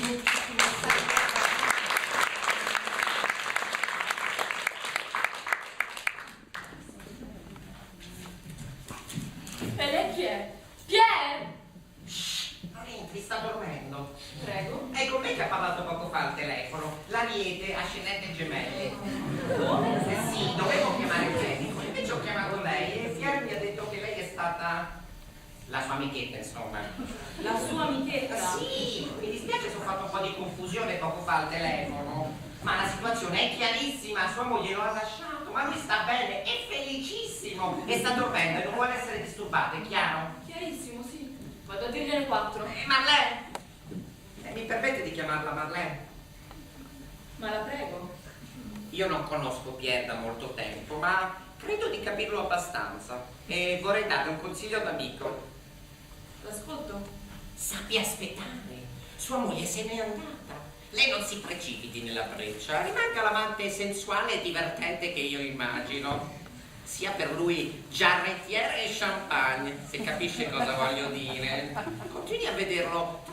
E lei chi è? Pier! Entri, sta dormendo. Prego. È con me che ha parlato poco fa al telefono. L'Ariete, ascendente gemelle. Come? Sì, dovevo chiamare il medico, invece ho chiamato lei e Pier mi ha detto che lei è stata la sua amichetta, insomma. La sua amichetta? Sì, mi dispiace se ho fatto un po' di confusione poco fa al telefono, ma la situazione è chiarissima, sua moglie lo ha lasciato, ma lui sta bene, è felicissimo e sta dormendo e non vuole essere disturbato, è chiaro? Chiarissimo, sì. Vado a dirgliene 4. Marlene! Mi permette di chiamarla Marlene? Ma la prego. Io non conosco Pier da molto tempo, ma credo di capirlo abbastanza e vorrei darle un consiglio d'amico. L'ascolto. Sappi aspettare, sua moglie se n'è andata. Lei non si precipiti nella breccia, rimanga l'amante sensuale e divertente che io immagino. Sia per lui giarrettiere e champagne, se capisce cosa voglio dire. Continui a vederlo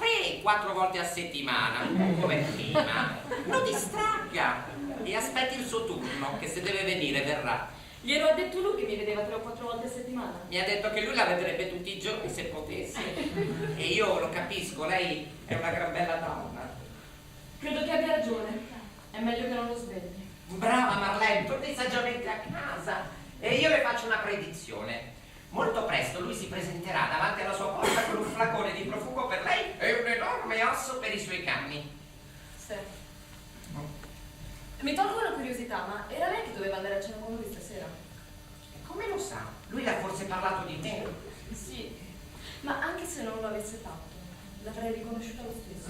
3-4 volte a settimana, come prima. Lo distragga e aspetti il suo turno, che se deve venire verrà. Glielo ha detto lui che mi vedeva 3 o 4 volte a settimana. Mi ha detto che lui la vedrebbe tutti i giorni se potesse. E io lo capisco, lei è una gran bella donna. Credo che abbia ragione. È meglio che non lo svegli. Brava Marlene, torni saggiamente a casa. E io le faccio una predizione. Molto presto lui si presenterà davanti alla sua porta con un flacone di profumo per lei e un enorme osso per i suoi cani. Sì. Mi tolgo una curiosità, ma era lei che doveva andare a cena con lui stasera? E come lo sa? Lui le ha forse parlato di me? Sì. Ma anche se non lo avesse fatto, l'avrei riconosciuta lo stesso.